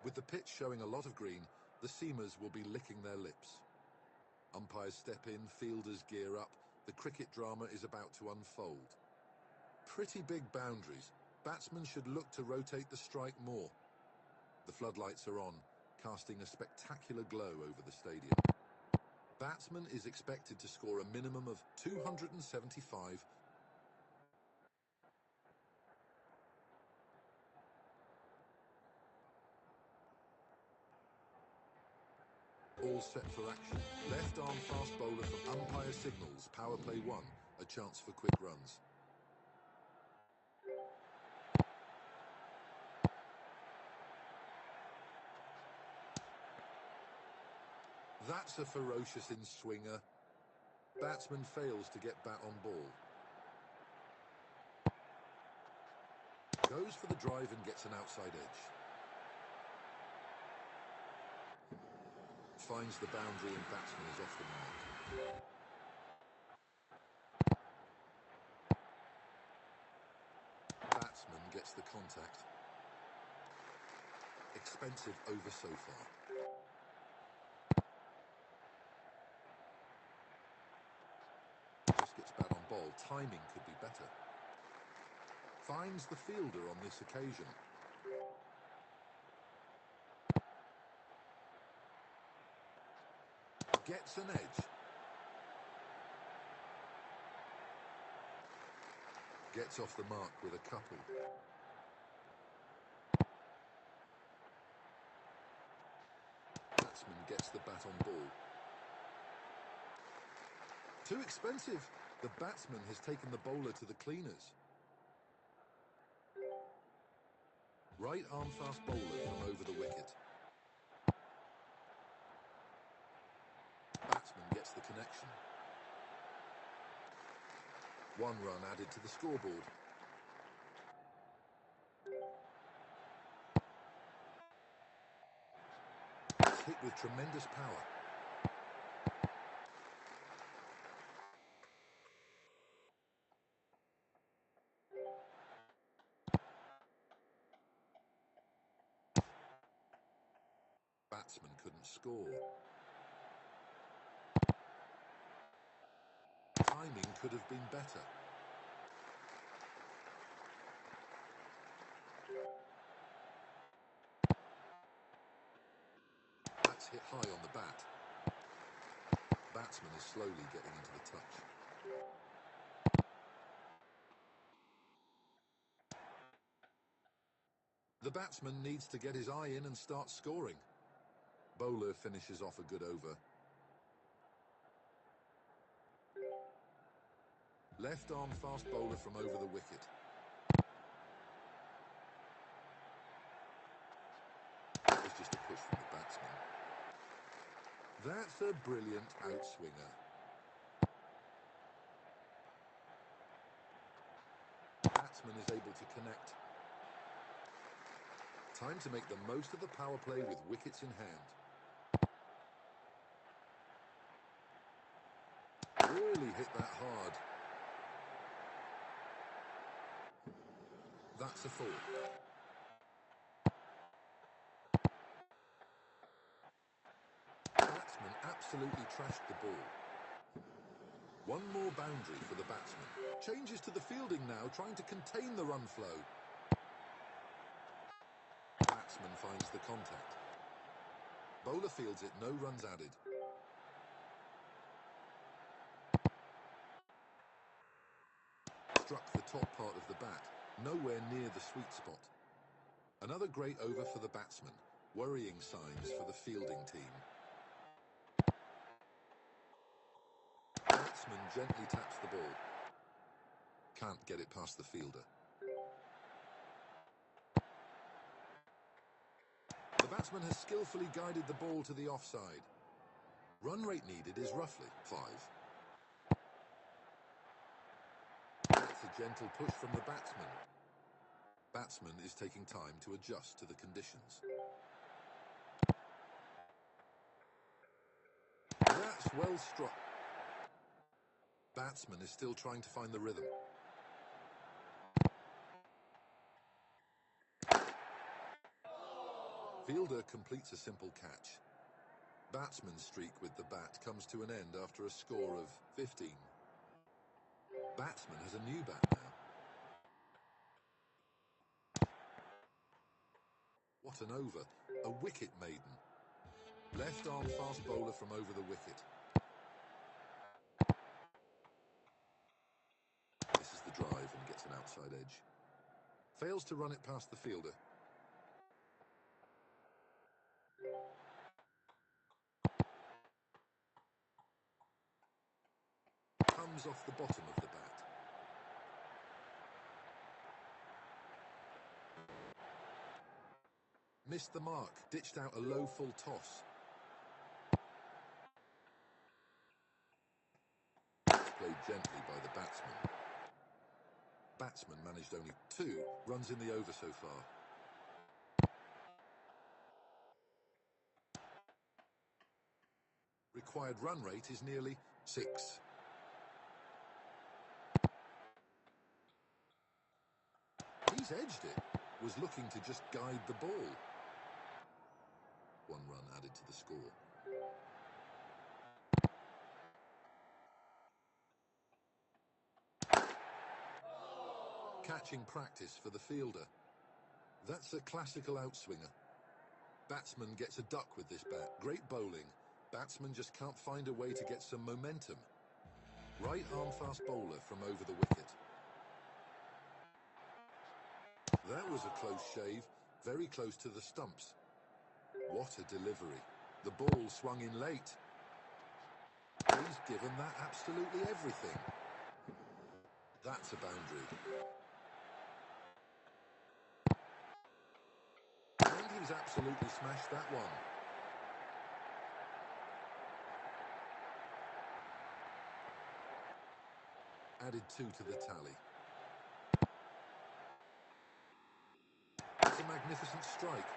With the pitch showing a lot of green, the seamers will be licking their lips. Umpires step in, fielders gear up. The cricket drama is about to unfold. Pretty big boundaries. Batsmen should look to rotate the strike more. The floodlights are on, casting a spectacular glow over the stadium. Batsman is expected to score a minimum of 275. All set for action. Left arm fast bowler from umpire signals. Power play 1, a chance for quick runs. That's a ferocious in-swinger. Batsman fails to get bat on ball. Goes for the drive and gets an outside edge. Finds the boundary and batsman is off the mark. Batsman gets the contact. Expensive over so far. Just gets bat on ball. Timing could be better. Finds the fielder on this occasion. Gets an edge. Gets off the mark with a couple. Batsman gets the bat on ball. Too expensive. The batsman has taken the bowler to the cleaners. Right arm fast bowler from over the wicket. Batsman gets the connection. 1 run added to the scoreboard. It's hit with tremendous power. Batsman couldn't score. Timing could have been better. That's hit high on the bat. Batsman is slowly getting into the touch. The batsman needs to get his eye in and start scoring. Bowler finishes off a good over. Left arm fast bowler from over the wicket. That was just a push from the batsman. That's a brilliant outswinger. Batsman is able to connect. Time to make the most of the power play with wickets in hand. Really hit that hard. That's a 4. Batsman absolutely trashed the ball. 1 more boundary for the batsman. Changes to the fielding now, trying to contain the run flow. Batsman finds the contact. Bowler fields it, no runs added. Struck the top part of the bat, nowhere near the sweet spot. Another great over for the batsman. Worrying signs for the fielding team. Batsman gently taps the ball. Can't get it past the fielder. The batsman has skillfully guided the ball to the offside. Run rate needed is roughly 5. That's a gentle push from the batsman. Batsman is taking time to adjust to the conditions. That's well struck. Batsman is still trying to find the rhythm. Fielder completes a simple catch. Batsman's streak with the bat comes to an end after a score of 15. Batsman has a new bat now. What an over. A wicket maiden. Left arm fast bowler from over the wicket. This is the drive and gets an outside edge. Fails to run it past the fielder. Comes off the bottom of the bat. Missed the mark, ditched out a low full toss. Played gently by the batsman. Batsman managed only 2 runs in the over so far. Required run rate is nearly 6. He's edged it. Was looking to just guide the ball. 1 run added to the score. Catching practice for the fielder. That's a classical outswinger. Batsman gets a duck with this bat. Great bowling. Batsman just can't find a way to get some momentum. Right arm fast bowler from over the wicket. That was a close shave. Very close to the stumps. What a delivery. The ball swung in late. He's given that absolutely everything. That's a boundary. And he's absolutely smashed that one. Added 2 to the tally. It's a magnificent strike.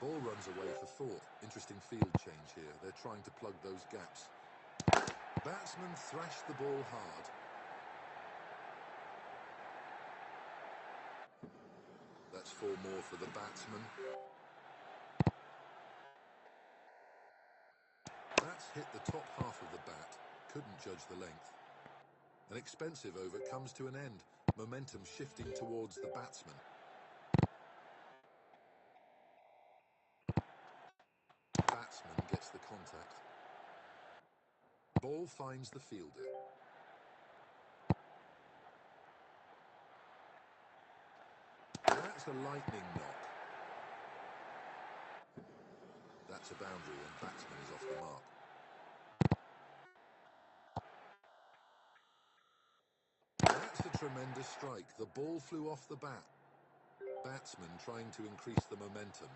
Ball runs away for 4. Interesting field change here. They're trying to plug those gaps. Batsman thrashed the ball hard. That's 4 more for the batsman. That's hit the top half of the bat. Couldn't judge the length. An expensive over comes to an end. Momentum shifting towards the batsman. Batsman gets the contact. Ball finds the fielder. That's a lightning knock. That's a boundary and batsman is off the mark. That's a tremendous strike. The ball flew off the bat. Batsman trying to increase the momentum.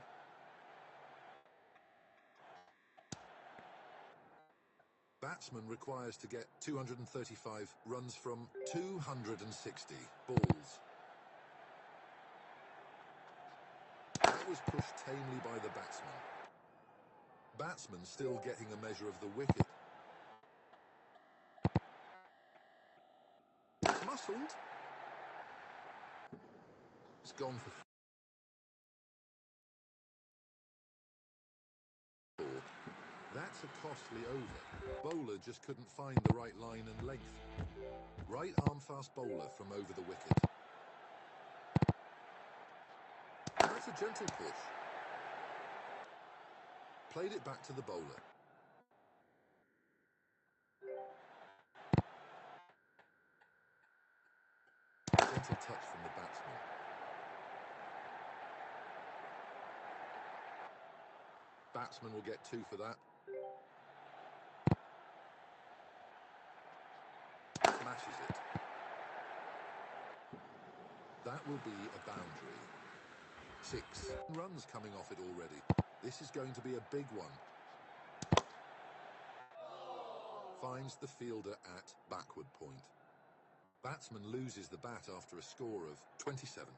Batsman requires to get 235 runs from 260 balls. That was pushed tamely by the batsman. Batsman still getting a measure of the wicket. It's muscled. It's gone for 4. That's a costly over. Bowler just couldn't find the right line and length. Right arm fast bowler from over the wicket. That's a gentle push. Played it back to the bowler. Gentle touch from the batsman. Batsman will get 2 for that. Smashes it. That will be a boundary. 6 runs coming off it already. This is going to be a big one. Finds the fielder at backward point. Batsman loses the bat after a score of 27.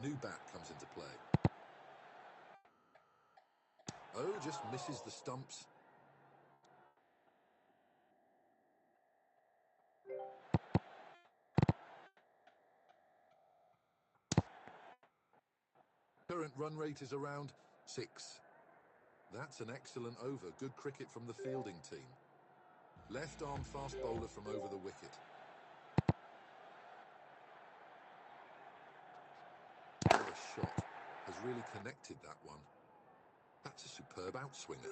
New bat comes into play. Oh, just misses the stumps. Current run rate is around 6. That's an excellent over. Good cricket from the fielding team. Left arm fast bowler from over the wicket. What a shot. Has really connected that one. That's a superb outswinger.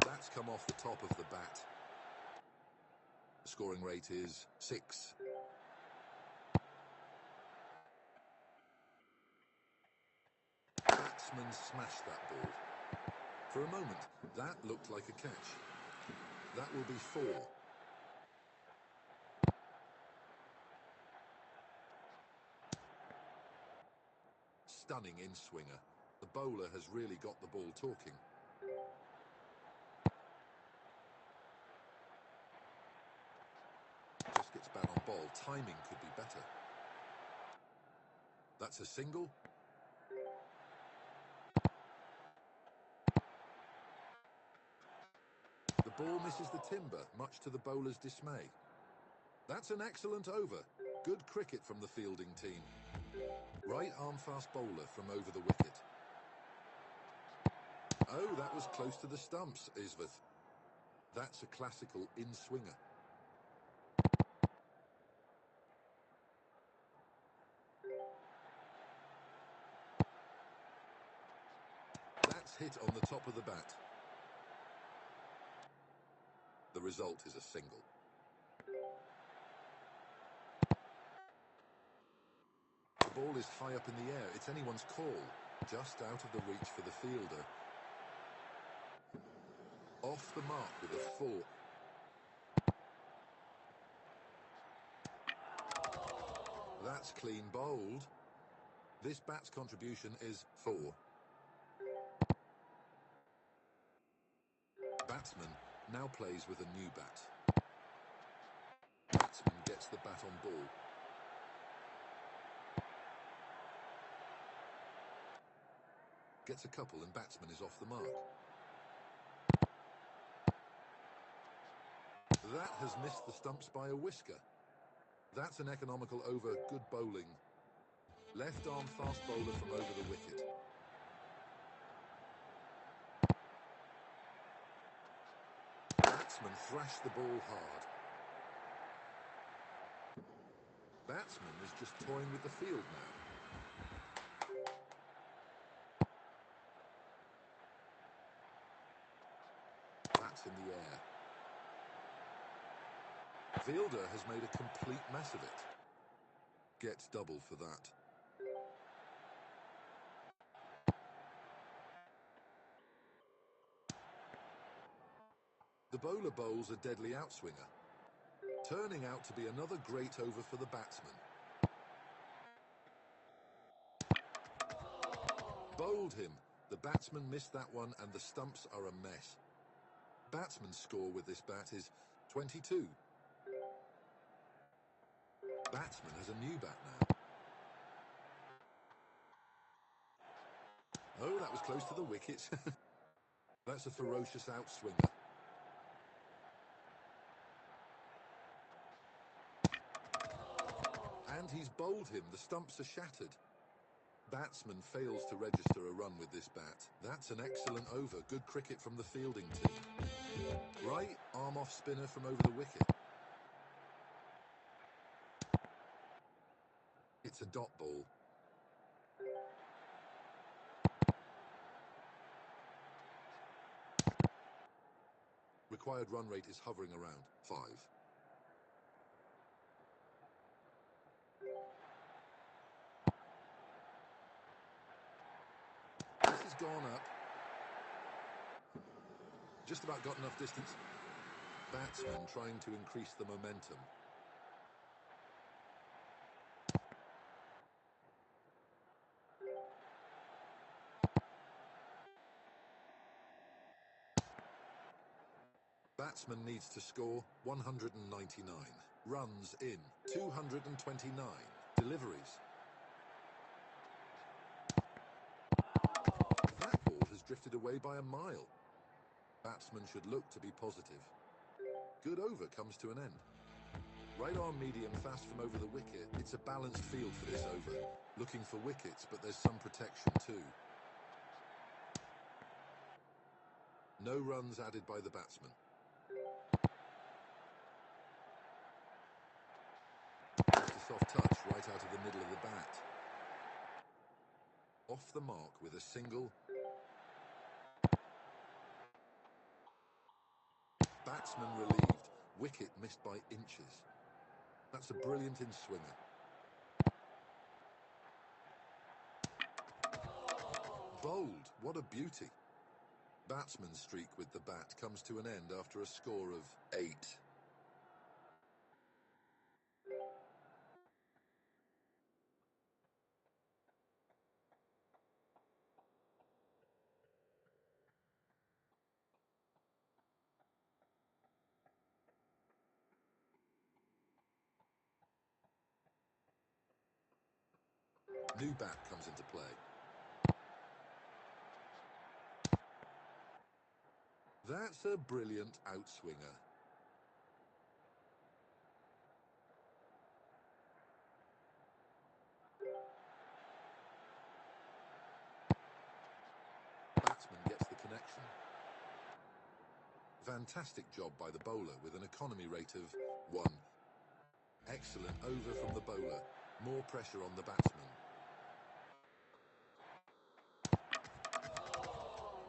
That's come off the top of the bat. The scoring rate is 6. Batsman smashed that ball. For a moment, that looked like a catch. That will be 4. Stunning in-swinger. The bowler has really got the ball talking. Just gets bat on ball. Timing could be better. That's a single. The ball misses the timber, much to the bowler's dismay. That's an excellent over. Good cricket from the fielding team. Right arm fast bowler from over the wicket. Oh, that was close to the stumps, Isvath. That's a classical in-swinger. That's hit on the top of the bat. The result is a single. The ball is high up in the air. It's anyone's call. Just out of the reach for the fielder. Off the mark with a 4. That's clean bowled. This bat's contribution is 4. Batsman now plays with a new bat. Batsman gets the bat on ball. Gets a couple and batsman is off the mark. That has missed the stumps by a whisker. That's an economical over. Good bowling. Left arm fast bowler from over the wicket. Batsman thrashed the ball hard. Batsman is just toying with the field now. That's in the air. Fielder has made a complete mess of it. Gets double for that. The bowler bowls a deadly outswinger, turning out to be another great over for the batsman. Bowled him. The batsman missed that one and the stumps are a mess. Batsman's score with this bat is 22. Batsman has a new bat now. Oh, that was close to the wicket. That's a ferocious outswinger. And he's bowled him. The stumps are shattered. Batsman fails to register a run with this bat. That's an excellent over. Good cricket from the fielding team. Right arm off spinner from over the wicket. It's a dot ball. Required run rate is hovering around 5. This has gone up. Just about got enough distance. Batsman trying to increase the momentum. Batsman needs to score 199. Runs in 229. Deliveries. That ball has drifted away by a mile. Batsman should look to be positive. Good over comes to an end. Right arm medium fast from over the wicket. It's a balanced field for this over. Looking for wickets, but there's some protection too. No runs added by the batsman. Just a soft touch right out of the middle of the bat. Off the mark with a single. Batsman relieved. Wicket missed by inches. That's a brilliant in-swinger. Bowled. What a beauty. Batsman's streak with the bat comes to an end after a score of 8. New bat comes into play. That's a brilliant outswinger. Batsman gets the connection. Fantastic job by the bowler with an economy rate of 1. Excellent over from the bowler. More pressure on the batsman.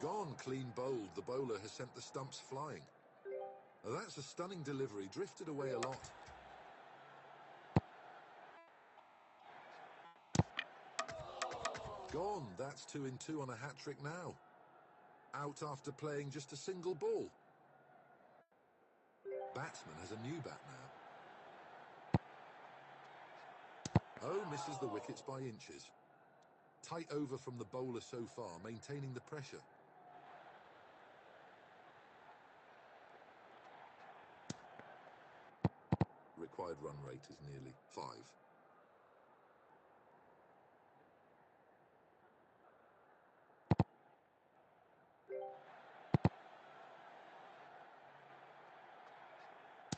Gone, clean bowled. The bowler has sent the stumps flying. Now that's a stunning delivery, drifted away a lot. Gone, that's 2 in 2 on a hat-trick now. Out after playing just a single ball. Batsman has a new bat now. Oh, misses the wickets by inches. Tight over from the bowler so far, maintaining the pressure. Required run rate is nearly 5.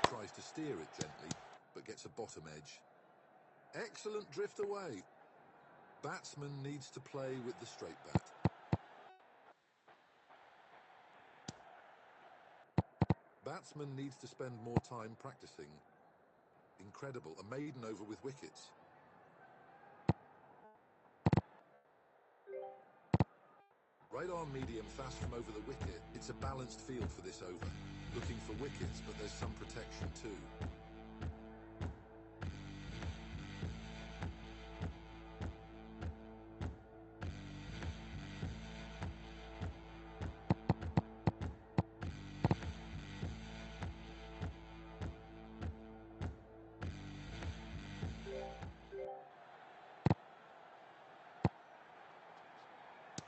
Tries to steer it gently, but gets a bottom edge. Excellent drift away. Batsman needs to play with the straight bat. Batsman needs to spend more time practicing. Incredible, a maiden over with wickets. Right arm medium fast from over the wicket. It's a balanced field for this over. Looking for wickets, but there's some protection too.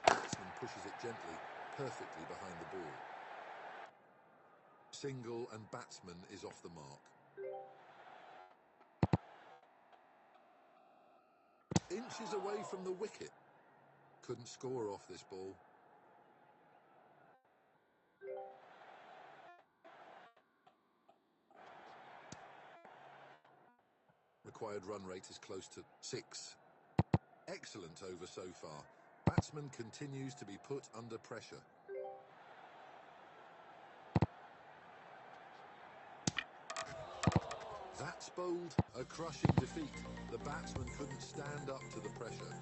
Batsman pushes it gently, perfectly behind the ball. Single and batsman is off the mark. Inches away from the wicket. Couldn't score off this ball. Required run rate is close to 6. Excellent over so far. Batsman continues to be put under pressure. That's bowled. A crushing defeat. The batsman couldn't stand up to the pressure.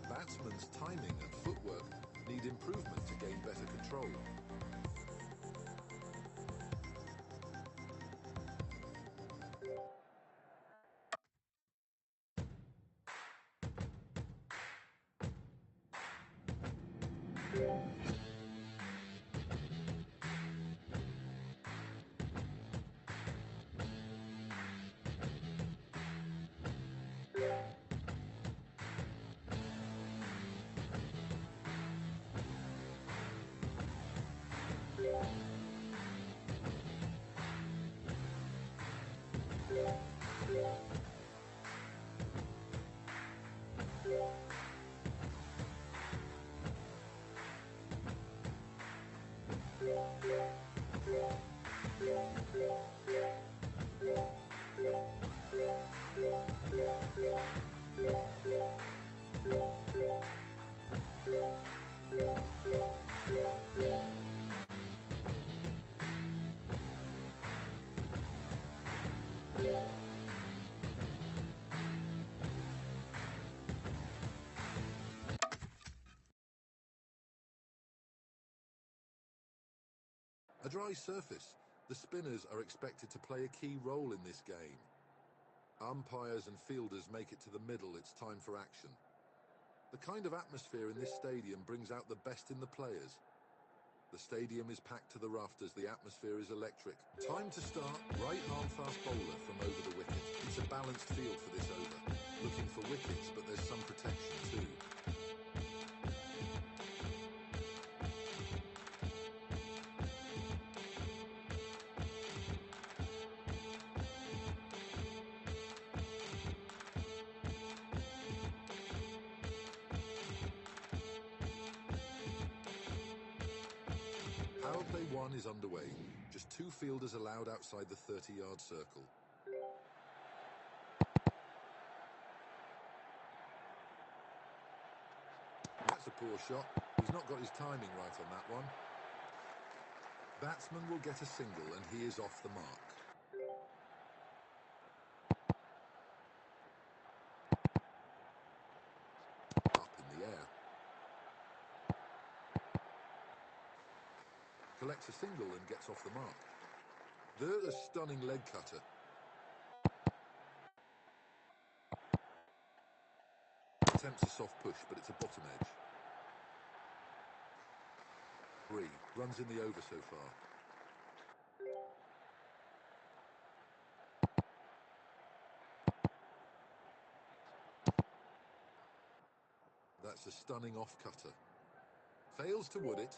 Batsman's timing and footwork need improvement to gain better control. A dry surface. The spinners are expected to play a key role in this game. Umpires and fielders make it to the middle. It's time for action. The kind of atmosphere in this stadium brings out the best in the players. The stadium is packed to the rafters. The atmosphere is electric. Time to start. Right arm fast bowler from over the wicket. It's a balanced field for this over. Looking for wickets, but there's some protection too. Power play 1 is underway. Just 2 fielders allowed outside the 30-yard circle. That's a poor shot. He's not got his timing right on that one. Batsman will get a single and he is off the mark. Up in the air. Collects a single and gets off the mark. There's a stunning leg cutter. Attempts a soft push, but it's a bottom edge. 3 runs in the over so far. That's a stunning off cutter. Fails to wood it.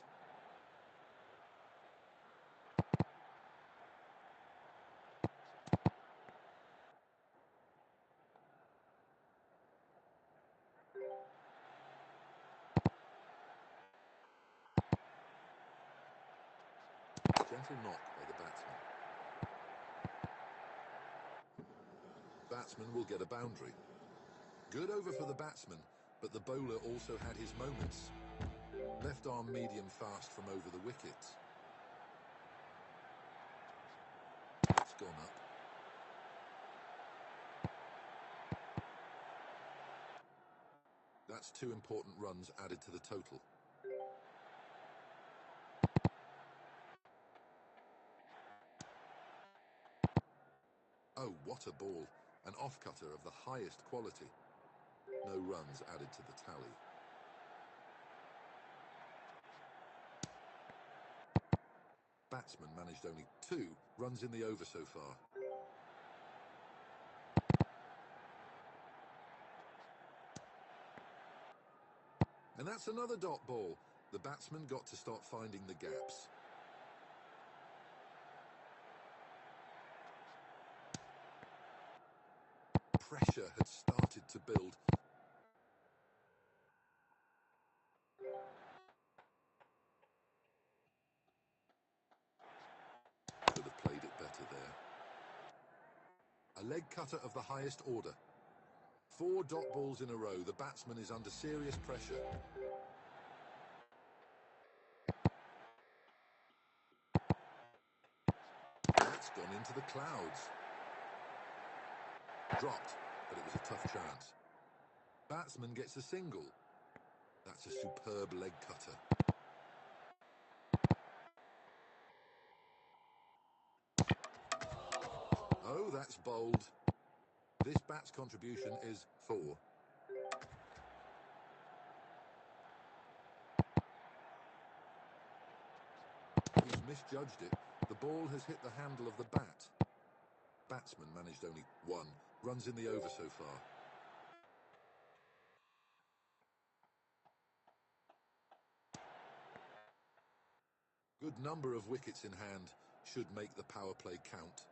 Gentle knock by the batsman. Batsman will get a boundary. Good over for the batsman, but the bowler also had his moments. Left arm medium fast from over the wicket. It's gone up. That's 2 important runs added to the total. Oh, what a ball. An off-cutter of the highest quality. No runs added to the tally. Batsman managed only 2 runs in the over so far. And that's another dot ball. The batsman got to start finding the gaps. Pressure had started to build. Could have played it better there. A leg cutter of the highest order. 4 dot balls in a row. The batsman is under serious pressure. That's gone into the clouds. Dropped, but it was a tough chance. Batsman gets a single. That's a superb leg cutter. Oh, that's bold. This bat's contribution is 4. He's misjudged it. The ball has hit the handle of the bat. Batsman managed only 1. Runs in the over so far. Good number of wickets in hand. Should make the power play count.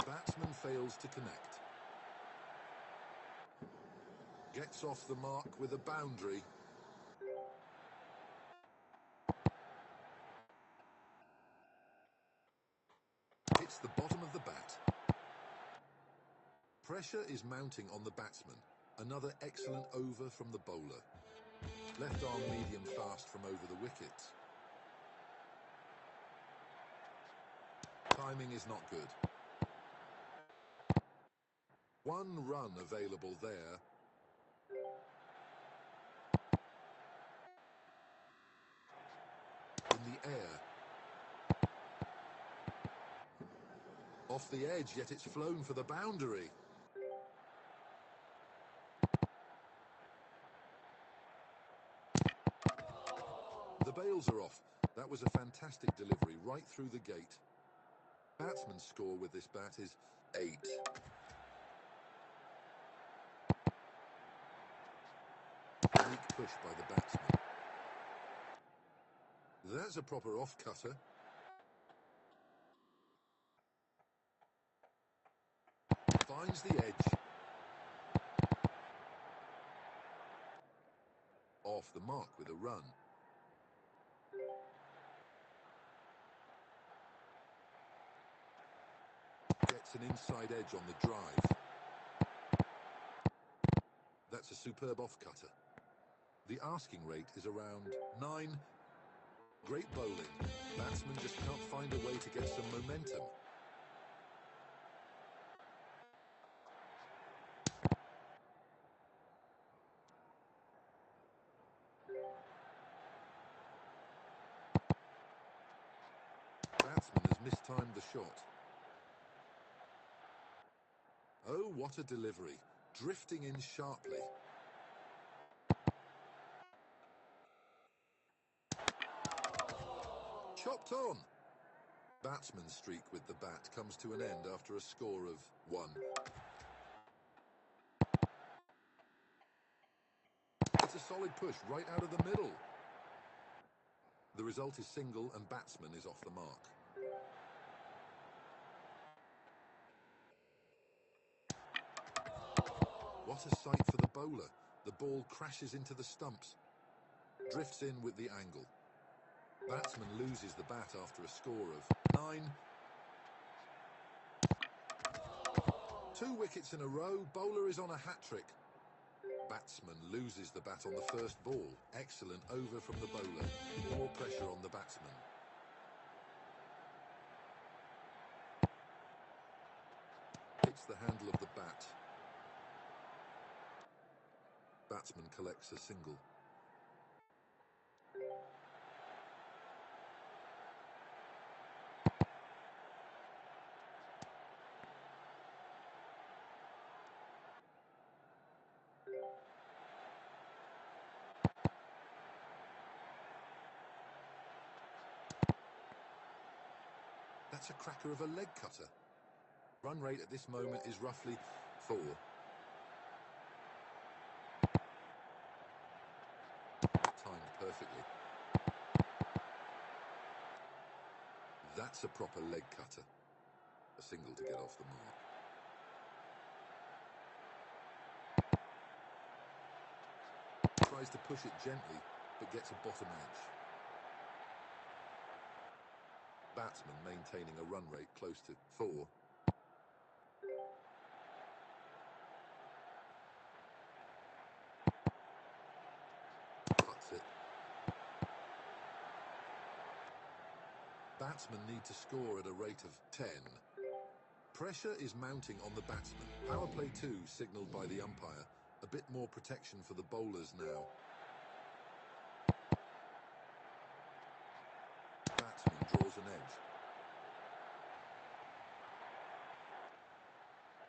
Batsman fails to connect. Gets off the mark with a boundary. Hits the bottom of the bat. Pressure is mounting on the batsman. Another excellent over from the bowler. Left arm medium fast from over the wickets. Timing is not good. 1 run available there. In the air. Off the edge, yet it's flown for the boundary. The bails are off. That was a fantastic delivery right through the gate. Batsman's score with this bat is 8. Unique push by the batsman. That's a proper off-cutter. Finds the edge. Off the mark with a run. Gets an inside edge on the drive. That's a superb off-cutter. The asking rate is around 9. Great bowling. Batsman just can't find a way to get some momentum. Batsman has mistimed the shot. Oh, what a delivery. Drifting in sharply. Chopped on. Batsman's streak with the bat comes to an end after a score of 1. It's a solid push right out of the middle. The result is single and batsman is off the mark. What a sight for the bowler. The ball crashes into the stumps. Drifts in with the angle. Batsman loses the bat after a score of 9. 2 wickets in a row. Bowler is on a hat-trick. Batsman loses the bat on the first ball. Excellent over from the bowler. More pressure on the batsman. Hits the handle of the bat. Batsman collects a single. That's a cracker of a leg cutter. Run rate at this moment is roughly 4. Timed perfectly. That's a proper leg cutter. A single to get off the mark. Tries to push it gently, but gets a bottom edge. Batsman maintaining a run rate close to 4. Cuts it. Batsmen need to score at a rate of 10. Pressure is mounting on the batsman. Power play 2 signalled by the umpire. A bit more protection for the bowlers now. Batsman draws an edge.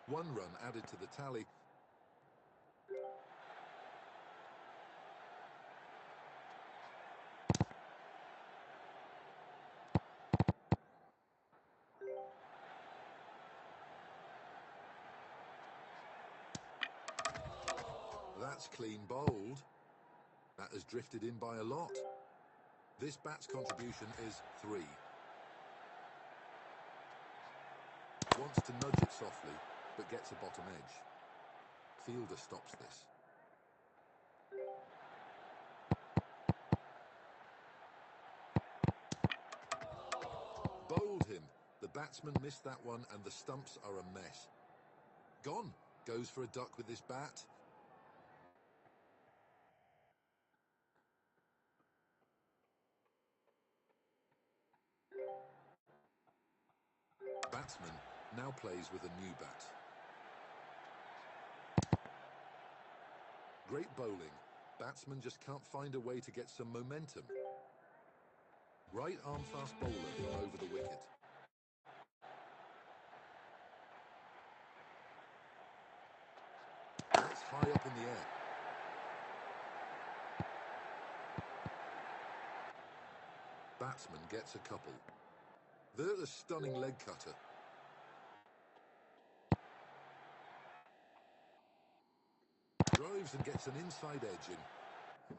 1 run added to the tally. That's clean bowled. That has drifted in by a lot. This bat's contribution is 3. Wants to nudge it softly, but gets a bottom edge. Fielder stops this. Bowled him. The batsman missed that one and the stumps are a mess. Gone. Goes for a duck with this bat. Batsman now plays with a new bat. Great bowling. Batsman just can't find a way to get some momentum. Right arm fast bowler from over the wicket. That's high up in the air. Batsman gets a couple. There's a stunning leg cutter. Drives and gets an inside edge in.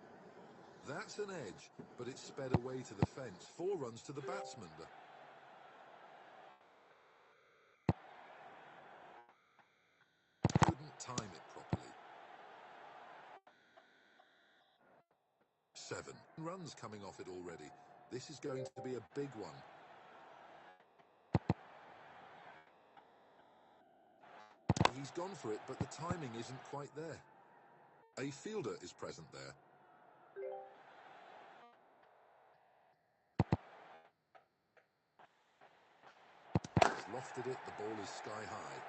That's an edge, but it's sped away to the fence. 4 runs to the batsman. Couldn't time it properly. 7 runs coming off it already. This is going to be a big one. He's gone for it, but the timing isn't quite there. A fielder is present there. He's lofted it, the ball is sky high.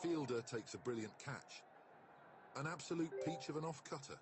Fielder takes a brilliant catch. An absolute peach of an off-cutter.